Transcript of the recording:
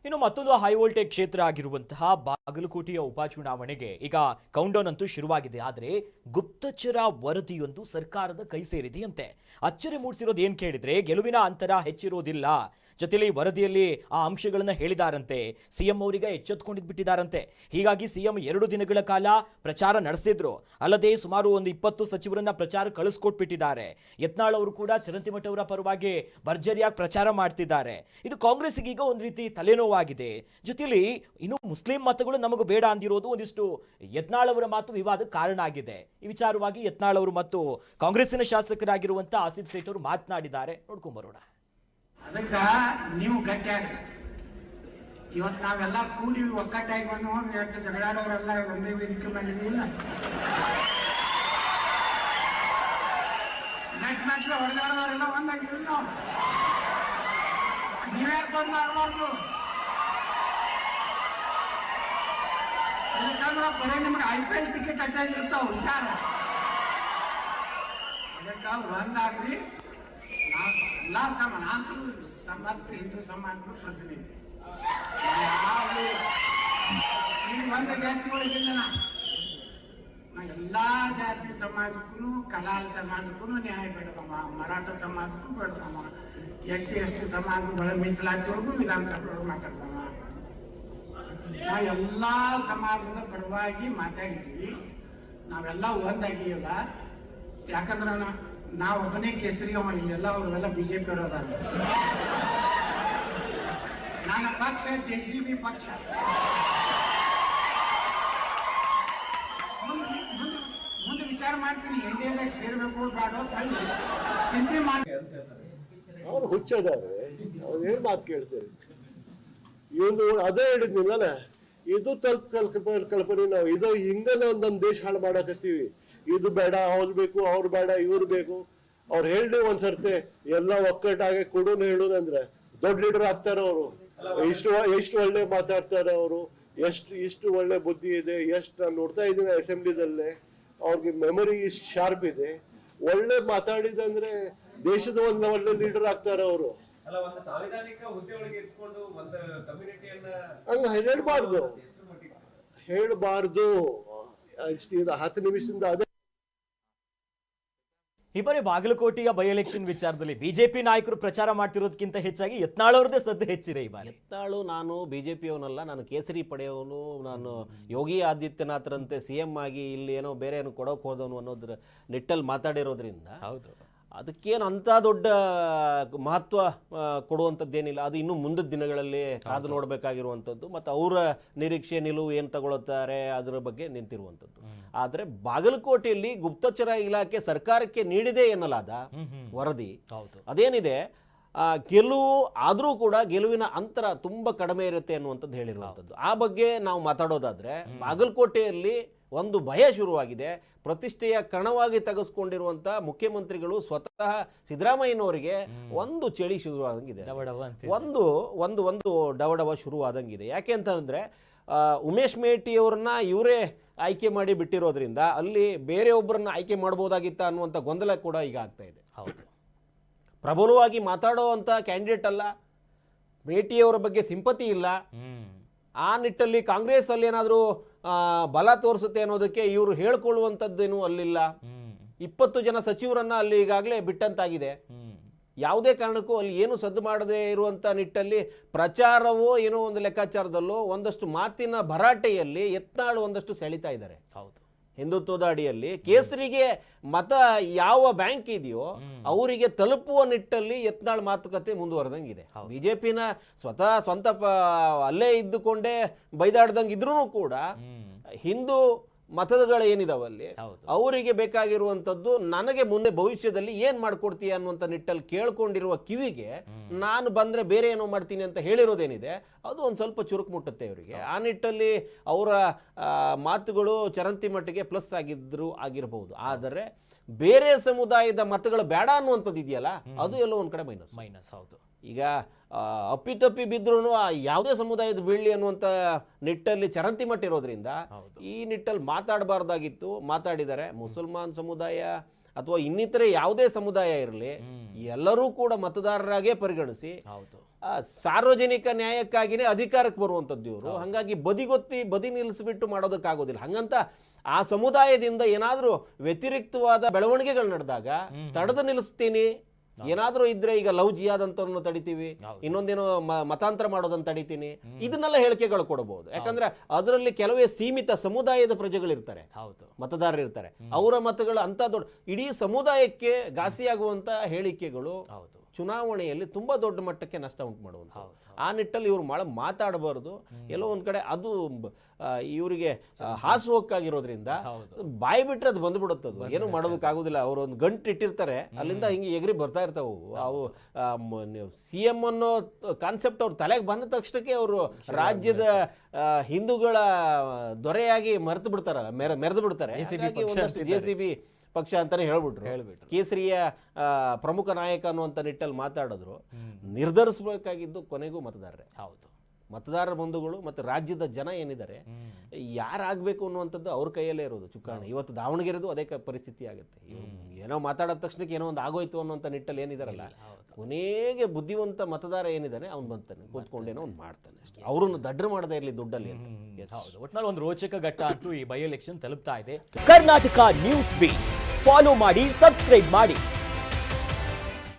ಇನ್ನು ಮತ್ತೊಂದು high voltage ಕ್ಷೇತ್ರ ಆಗಿರುವಂತಹ ಬಾಗಲಕೋಟೆಯ ಉಪಚುನಾವಣೆಗೆ ಈಗ ಕೌಂಟೌನ್ ಅಂತೂ ಶುರುವಾಗಿದೆ. ಆದರೆ ಗುಪ್ತಚರ ವರದಿಯೊಂದು ಸರ್ಕಾರದ ಕೈ ಸೇರಿದೆಯಂತೆ. ಅಚ್ಚರಿ ಮೂಡಿಸಿರೋದು ಏನ್ ಕೇಳಿದ್ರೆ, ಗೆಲುವಿನ ಅಂತರ ಹೆಚ್ಚಿರೋದಿಲ್ಲ, ಜೊತೆಲಿ ವರದಿಯಲ್ಲಿ ಆ ಅಂಶಗಳನ್ನ ಹೇಳಿದಾರಂತೆ. ಸಿಎಂ ಅವರಿಗೆ ಎಚ್ಚೆತ್ತುಕೊಂಡಿದ್ದು ಬಿಟ್ಟಿದ್ದಾರಂತೆ. ಹೀಗಾಗಿ ಸಿಎಂ 2 ದಿನಗಳ ಕಾಲ ಪ್ರಚಾರ ನಡೆಸಿದ್ರು. ಅಲ್ಲದೆ ಸುಮಾರು ಒಂದು 20 ಸಚಿವರನ್ನ ಪ್ರಚಾರ ಕಳಿಸ್ಕೊಟ್ಬಿಟ್ಟಿದ್ದಾರೆ. ಯತ್ನಾಳ್ ಅವರು ಕೂಡ ಚರಂತಿಮಠ ಅವರ ಪರವಾಗಿ ಭರ್ಜರಿಯಾಗಿ ಪ್ರಚಾರ ಮಾಡ್ತಿದ್ದಾರೆ. ಇದು ಕಾಂಗ್ರೆಸ್ಗೆ ಈಗ ಒಂದು ರೀತಿ ತಲೆನೋವಾಗಿದೆ. ಜೊತೆಲಿ ಇನ್ನು ಮುಸ್ಲಿಂ ಮತಗಳು ನಮಗೂ ಬೇಡ ಅಂದಿರೋದು ಒಂದಿಷ್ಟು ಯತ್ನಾಳ್ ಅವರ ಮಾತು ವಿವಾದಕ್ಕೆ ಕಾರಣ ಆಗಿದೆ. ಈ ವಿಚಾರವಾಗಿ ಯತ್ನಾಳ್ ಅವರು ಮತ್ತು ಕಾಂಗ್ರೆಸ್ಸಿನ ಶಾಸಕರಾಗಿರುವಂತಹ ಆಸಿಫ್ ಸೇಠ್ ಅವರು ಮಾತನಾಡಿದ್ದಾರೆ. ನೋಡ್ಕೊಂಡ್ಬರೋಣ. ಅದಕ್ಕೆ ನೀವು ಗಟ್ಟಿಯಾಗ್ರಿ. ಇವತ್ತು ನಾವೆಲ್ಲ ಕೂಡಿ ಒಕ್ಕಟ್ಟಾಗಿ ಬಂದು ನೋಡ್ರಿ, ಎಷ್ಟು ಜಗಳಾಡೋರೆಲ್ಲ ಒಂದೇ ವೇದಿಕೆ ಮಾಡಿದೀವಿಲ್ಲ. ನೆಟ್ ಹೊಡೆದಾಡೋರೆಲ್ಲ ಒಂದಾಗಿದ್ದೀವಿ ನಾವು. ನೀವ್ಯಾರು ಬಂದು ಮಾಡಬಾರ್ದು. ಯಾಕಂದ್ರೆ ಬರೀ ನಿಮ್ಗೆ IPL ಟಿಕೆಟ್ ಅಟ್ಯಾಚ್ ಇರ್ತಾವ, ಹುಷಾರ. ಅದಕ್ಕೆ ಒಂದಾಗ್ರಿ. ಎಲ್ಲ ನಾನಂತೂ ಸಮಾಜದ ಹಿಂದೂ ಸಮಾಜದ ಪ್ರತಿನಿಧಿ. ಈಗ ಒಂದು ಜಾತಿಗಳಿಗಿಲ್ಲ. ನಾ ಎಲ್ಲ ಜಾತಿ ಸಮಾಜಕ್ಕೂ, ಕಲಾಲ ಸಮಾಜಕ್ಕೂ ನ್ಯಾಯ ಬೇಡದಮ್ಮ, ಮರಾಠ ಸಮಾಜಕ್ಕೂ ಬೇಡದಮ್ಮ, SC ST ಸಮಾಜಗಳ ಮೀಸಲಾತಿಯೊಳಗೂ ವಿಧಾನಸಭೆಯೊಳಗೆ ಮಾತಾಡ್ದಮ್ಮ. ನಾ ಎಲ್ಲ ಸಮಾಜದ ಪರವಾಗಿ ಮಾತಾಡಿದ್ದೀವಿ. ನಾವೆಲ್ಲ ಒಂದಾಗಿಲ್ಲ. ಯಾಕಂದ್ರೆ ನಾವು ಒಬ್ಬನೇ ಕೇಸರಿ ಅವ, ಇಲ್ಲೆಲ್ಲ ಅವರೆಲ್ಲ BJP ಅವರು ಅದಾರ. ನನ್ನ ಪಕ್ಷ JCB ಪಕ್ಷ. ಮುಂದೆ ವಿಚಾರ ಮಾಡ್ತೀನಿ, NDAದಾಗ ಸೇರ್ಬೇಕು ಬೇಡ ಅಂತ ಚಿಂತೆ ಮಾಡಿ. ಅವ್ರು ಹುಚ್ಚದಾರೆ, ಅವ್ರು ಏನ್ ಮಾತು ಕೇಳ್ತೇವೆ. ಇವನು ಅದೇ ಹೇಳಿದ್ನಿಲ್ಲ, ಇದು ಕಲ್ಪನೆ. ನಾವು ಇದು ಹಿಂಗನ ನಮ್ ದೇಶ ಹಾಳು ಮಾಡಕತ್ತೀವಿ. ಇದು ಬೇಡ, ಅವ್ರು ಬೇಕು, ಅವ್ರು ಬೇಡ, ಇವ್ರು ಬೇಕು. ಅವ್ರು ಹೇಳಿ ಒಂದ್ಸರ್ತೆ ಎಲ್ಲ ಒಕ್ಕಟ್ಟಾಗಿ ಕೊಡೋನು ಹೇಳೋದಂದ್ರೆ ದೊಡ್ಡ ಲೀಡರ್ ಆಗ್ತಾರ ಅವರು. ಎಷ್ಟು ಒಳ್ಳೆ ಮಾತಾಡ್ತಾರ ಅವರು, ಇಷ್ಟು ಒಳ್ಳೆ ಬುದ್ಧಿ ಇದೆ. ಎಷ್ಟು ನಾನು ನೋಡ್ತಾ ಇದ್ದೀನಿ ಅಸೆಂಬ್ಲಿದಲ್ಲೇ, ಅವ್ರಿಗೆ ಮೆಮೊರಿ ಇಷ್ಟು ಶಾರ್ಪ್ ಇದೆ. ಒಳ್ಳೆ ಮಾತಾಡಿದಂದ್ರೆ ದೇಶದ ಒಂದು ಒಳ್ಳೆ ಲೀಡರ್ ಆಗ್ತಾರ ಅವರು. ಹಂಗ ಹೇಳ್ಬಾರ್ದು. ಇಷ್ಟು 10 ನಿಮಿಷದಿಂದ ಅದೇ. ಈ ಬಾರಿ ಬಾಗಲಕೋಟೆಯ ಬೈ ಎಲೆಕ್ಷನ್ ವಿಚಾರದಲ್ಲಿ ಬಿಜೆಪಿ ನಾಯಕರು ಪ್ರಚಾರ ಮಾಡ್ತಿರೋದಕ್ಕಿಂತ ಹೆಚ್ಚಾಗಿ ಯತ್ನಾಳ್ ಅವ್ರದ್ದೇ ಸದ್ದು ಹೆಚ್ಚಿದೆ. ಈ ಬಾರಿ ಯತ್ನಾಳು, ನಾನು ಬಿಜೆಪಿಯವನಲ್ಲ, ನಾನು ಕೇಸರಿ ಪಡೆಯವನು, ನಾನು ಯೋಗಿ ಆದಿತ್ಯನಾಥರಂತೆ CM ಆಗಿ ಇಲ್ಲಿ ಏನೋ ಬೇರೆ ಏನೋ ಕೊಡೋಕೆ ಹೋದವನು ಅನ್ನೋದ್ರ ನಿಟ್ಟಲ್ಲಿ ಮಾತಾಡಿರೋದ್ರಿಂದ ಹೌದು, ಅದಕ್ಕೇನು ಅಂಥ ದೊಡ್ಡ ಮಹತ್ವ ಕೊಡುವಂಥದ್ದೇನಿಲ್ಲ. ಅದು ಇನ್ನೂ ಮುಂದಿನ ದಿನಗಳಲ್ಲಿ ಕಾದು ನೋಡಬೇಕಾಗಿರುವಂಥದ್ದು. ಮತ್ತು ಅವರ ನಿರೀಕ್ಷೆ ನಿಲುವು ಏನು ತಗೊಳ್ತಾರೆ ಅದರ ಬಗ್ಗೆ ನಿಂತಿರುವಂಥದ್ದು. ಆದರೆ ಬಾಗಲಕೋಟೆಯಲ್ಲಿ ಗುಪ್ತಚರ ಇಲಾಖೆ ಸರ್ಕಾರಕ್ಕೆ ನೀಡಿದೆ ಎನ್ನಲಾದ ವರದಿ ಅದೇನಿದೆ, ಗೆಲುವು ಆದರೂ ಕೂಡ ಗೆಲುವಿನ ಅಂತರ ತುಂಬ ಕಡಿಮೆ ಇರುತ್ತೆ ಅನ್ನುವಂಥದ್ದು ಹೇಳಿರುವಂಥದ್ದು. ಆ ಬಗ್ಗೆ ನಾವು ಮಾತಾಡೋದಾದರೆ, ಬಾಗಲಕೋಟೆಯಲ್ಲಿ ಒಂದು ಭಯ ಶುರುವಾಗಿದೆ. ಪ್ರತಿಷ್ಠೆಯ ಕಣವಾಗಿ ತೆಗೆದುಕೊಂಡಿರುವಂಥ ಮುಖ್ಯಮಂತ್ರಿಗಳು ಸ್ವತಃ ಸಿದ್ದರಾಮಯ್ಯನವರಿಗೆ ಒಂದು ಚಳಿ ಶುರುವಾದಂಗಿದೆ, ಒಂದು ಒಂದು ಒಂದು ಡವಡವ ಶುರುವಾದಂಗಿದೆ. ಯಾಕೆ ಅಂತಂದರೆ, ಉಮೇಶ್ ಮೇಟಿ ಅವ್ರನ್ನ ಇವರೇ ಆಯ್ಕೆ ಮಾಡಿ ಬಿಟ್ಟಿರೋದ್ರಿಂದ ಅಲ್ಲಿ ಬೇರೆ ಒಬ್ಬರನ್ನ ಆಯ್ಕೆ ಮಾಡ್ಬೋದಾಗಿತ್ತ ಅನ್ನುವಂಥ ಗೊಂದಲ ಕೂಡ ಈಗ ಆಗ್ತಾ ಇದೆ. ಹೌದು, ಪ್ರಬಲವಾಗಿ ಮಾತಾಡೋ ಅಂಥ ಕ್ಯಾಂಡಿಡೇಟ್ ಅಲ್ಲ, ಮೇಟಿಯವರ ಬಗ್ಗೆ ಸಿಂಪತಿ ಇಲ್ಲ. ಆ ನಿಟ್ಟಲ್ಲಿ ಕಾಂಗ್ರೆಸ್ ಅಲ್ಲಿ ಏನಾದರೂ ಬಲ ತೋರಿಸುತ್ತೆ ಅನ್ನೋದಕ್ಕೆ ಇವರು ಹೇಳ್ಕೊಳ್ಳುವಂಥದ್ದೇನು ಅಲ್ಲಿಲ್ಲ. 20 ಜನ ಸಚಿವರನ್ನ ಅಲ್ಲಿ ಈಗಾಗಲೇ ಬಿಟ್ಟಂತಾಗಿದೆ. ಯಾವುದೇ ಕಾರಣಕ್ಕೂ ಅಲ್ಲಿ ಏನು ಸದ್ದು ಮಾಡದೇ ಇರುವಂಥ ನಿಟ್ಟಲ್ಲಿ ಪ್ರಚಾರವೋ ಏನೋ ಒಂದು ಲೆಕ್ಕಾಚಾರದಲ್ಲೋ ಒಂದಷ್ಟು ಮಾತಿನ ಭರಾಟೆಯಲ್ಲಿ ಯತ್ನಾಳ್ ಒಂದಷ್ಟು ಸೆಳಿತಾ ಇದ್ದಾರೆ. ಹೌದು, ಹಿಂದುತ್ವದ ಅಡಿಯಲ್ಲಿ ಕೇಸರಿಗೆ ಮತ ಯಾವ ಬ್ಯಾಂಕ್ ಇದೆಯೋ ಅವರಿಗೆ ತಲುಪುವ ನಿಟ್ಟಲ್ಲಿ ಯತ್ನಾಳ್ ಮಾತುಕತೆ ಮುಂದುವರೆದಂಗಿದೆ. ಬಿಜೆಪಿನ ಸ್ವಂತ ಅಲ್ಲೇ ಇದ್ದುಕೊಂಡೇ ಬೈದಾಡ್ದಂಗೆ ಇದ್ರೂ ಕೂಡ ಹಿಂದೂ ಮತಗಳು ಏನಿದಾವಲ್ಲಿ ಅವರಿಗೆ ಬೇಕಾಗಿರುವಂಥದ್ದು, ನನಗೆ ಮುಂದೆ ಭವಿಷ್ಯದಲ್ಲಿ ಏನ್ ಮಾಡ್ಕೊಡ್ತೀಯ ಅನ್ನುವಂಥ ನಿಟ್ಟಲ್ಲಿ ಕೇಳ್ಕೊಂಡಿರುವ ಕಿವಿಗೆ ನಾನು ಬಂದ್ರೆ ಬೇರೆ ಏನೋ ಮಾಡ್ತೀನಿ ಅಂತ ಹೇಳಿರೋದೇನಿದೆ ಅದು ಒಂದು ಸ್ವಲ್ಪ ಚುರುಕು ಮುಟ್ಟುತ್ತೆ ಇವರಿಗೆ. ಆ ನಿಟ್ಟಲ್ಲಿ ಅವರ ಮಾತುಗಳು ಚರಂತಿ ಮಟ್ಟಿಗೆ ಪ್ಲಸ್ ಆಗಿರಬಹುದು. ಆದರೆ ಬೇರೆ ಸಮುದಾಯದ ಮತಗಳು ಬೇಡ ಅನ್ನುವಂಥದ್ದು ಇದೆಯಲ್ಲ, ಅದು ಎಲ್ಲೋ ಒಂದ್ ಕಡೆ ಮೈನಸ್. ಹೌದು, ಈಗ ಅಪ್ಪಿತಪ್ಪಿ ಬಿದ್ರೂ ಯಾವುದೇ ಸಮುದಾಯದ ಬೀಳ್ಳಿ ಅನ್ನುವಂಥ ನಿಟ್ಟಲ್ಲಿ ಚರಂತಿ ಮಟ್ಟ ಇರೋದ್ರಿಂದ ಈ ನಿಟ್ಟಲ್ಲಿ ಮಾತಾಡಬಾರ್ದಾಗಿತ್ತು, ಮಾತಾಡಿದ್ದಾರೆ. ಮುಸಲ್ಮಾನ್ ಸಮುದಾಯ ಅಥವಾ ಇನ್ನಿತರೆ ಯಾವುದೇ ಸಮುದಾಯ ಇರಲಿ ಎಲ್ಲರೂ ಕೂಡ ಮತದಾರರಾಗೇ ಪರಿಗಣಿಸಿ ಹೌದು. ಸಾರ್ವಜನಿಕ ನ್ಯಾಯಕ್ಕಾಗಿನೇ ಅಧಿಕಾರಕ್ಕೆ ಬರುವಂಥದ್ದು ಇವರು. ಹಾಗಾಗಿ ಬದಿ ನಿಲ್ಲಿಸ್ಬಿಟ್ಟು ಮಾಡೋದಕ್ಕಾಗೋದಿಲ್ಲ. ಹಂಗಂತ ಆ ಸಮುದಾಯದಿಂದ ಏನಾದರೂ ವ್ಯತಿರಿಕ್ತವಾದ ಬೆಳವಣಿಗೆಗಳು ನಡೆದಾಗ ತಡೆದು ನಿಲ್ಲಿಸ್ತೀನಿ, ಏನಾದರೂ ಇದ್ರೆ ಈಗ ಲವ್ ಜಿಯಾದ್ ಅಂತವನ್ನು ತಡಿತೀವಿ, ಇನ್ನೊಂದೇನೋ ಮತಾಂತರ ಮಾಡೋದನ್ನ ತಡಿತೀನಿ, ಇದನ್ನೆಲ್ಲ ಹೇಳಿಕೆಗಳು ಕೊಡಬಹುದು. ಯಾಕಂದ್ರೆ ಅದರಲ್ಲಿ ಕೆಲವೇ ಸೀಮಿತ ಸಮುದಾಯದ ಪ್ರಜೆಗಳಿರ್ತಾರೆ, ಮತದಾರರು ಇರ್ತಾರೆ, ಅವರ ಮತಗಳು ಅಂತ ದೊಡ್ಡ ಇಡೀ ಸಮುದಾಯಕ್ಕೆ ಘಾಸಿಯಾಗುವಂತ ಹೇಳಿಕೆಗಳು ಚುನಾವಣೆಯಲ್ಲಿ ತುಂಬಾ ದೊಡ್ಡ ಮಟ್ಟಕ್ಕೆ ನಷ್ಟ ಉಂಟು ಮಾಡುವಂತ. ಆ ನಿಟ್ಟಲ್ಲಿ ಇವರು ಮಾತಾಡಬಾರದು. ಎಲ್ಲೋ ಒಂದ್ ಕಡೆ ಅದು ಇವರಿಗೆ ಹಾಸುಹೊಕ್ಕಾಗಿರೋದ್ರಿಂದ ಬಾಯಿ ಬಿಟ್ರೆ ಅದು ಬಂದ್ಬಿಡುತ್ತದು, ಏನು ಮಾಡೋದಕ್ಕಾಗೋದಿಲ್ಲ. ಅವರು ಒಂದು ಗಂಟು ಇಟ್ಟಿರ್ತಾರೆ, ಅಲ್ಲಿಂದ ಹಿಂಗೆ ಎಗರಿ ಬರ್ತಾ ಇರ್ತಾವು. ಅವು CM ಅನ್ನೋ ಕಾನ್ಸೆಪ್ಟ್ ಅವ್ರ ತಲೆಗೆ ಬಂದ ತಕ್ಷಣಕ್ಕೆ ಅವರು ರಾಜ್ಯದ ಹಿಂದೂಗಳ ದೊರೆಯಾಗಿ ಮೆರೆದು ಬಿಡ್ತಾರೆ. JCB ಪಕ್ಷ ಅಂತಾನೆ ಹೇಳ್ಬಿಟ್ರು. ಕೇಸರಿಯ ಪ್ರಮುಖ ನಾಯಕ ಅನ್ನುವಂಥ ನಿಟ್ಟಲ್ಲಿ ಮಾತಾಡಿದ್ರು. ನಿರ್ಧರಿಸಬೇಕಾಗಿದ್ದು ಕೊನೆಗೂ ಮತದಾರರೇ. ಹೌದು, ಮತದಾರರ ಬಂಧುಗಳು ಮತ್ತು ರಾಜ್ಯದ ಜನ ಏನಿದ್ದಾರೆ ಯಾರಾಗಬೇಕು ಅನ್ನುವಂಥದ್ದು ಅವ್ರ ಕೈಯಲ್ಲೇ ಇರೋದು ಚುಕ್ಕಾಣಿ. ಇವತ್ತು ದಾವಣಗೆರೆದು ಅದೇ ಪರಿಸ್ಥಿತಿ ಆಗುತ್ತೆ. ಏನೋ ಮಾತಾಡೋ ತಕ್ಷಣಕ್ಕೆ ಏನೋ ಒಂದು ಆಗೋಯ್ತು ಅನ್ನೋಂಥ ನಿಟ್ಟಲ್ಲಿ ಏನಿದಾರಲ್ಲ, ಕೊನೆಗೆ ಬುದ್ಧಿವಂತ ಮತದಾರ ಏನಿದ್ದಾನೆ ಅವ್ನು ಬಂತಾನೆ, ಕೂತ್ಕೊಂಡೇನೋ ಅವ್ನು ಮಾಡ್ತಾನೆ. ಅವ್ರನ್ನ ದಡ್ರ ಮಾಡದೇ ಇರಲಿ ದುಡ್ಡಲ್ಲಿ. ಒಟ್ನಲ್ಲಿ ಒಂದು ರೋಚಕ ಘಟ್ಟ ಅಂತೂ ಈ ಬೈ ಎಲೆಕ್ಷನ್ ತಲುಪ್ತಾ ಇದೆ. ಕರ್ನಾಟಕ ನ್ಯೂಸ್ ಬೀಟ್ ಫಾಲೋ ಮಾಡಿ, ಸಬ್ಸ್ಕ್ರೈಬ್ ಮಾಡಿ.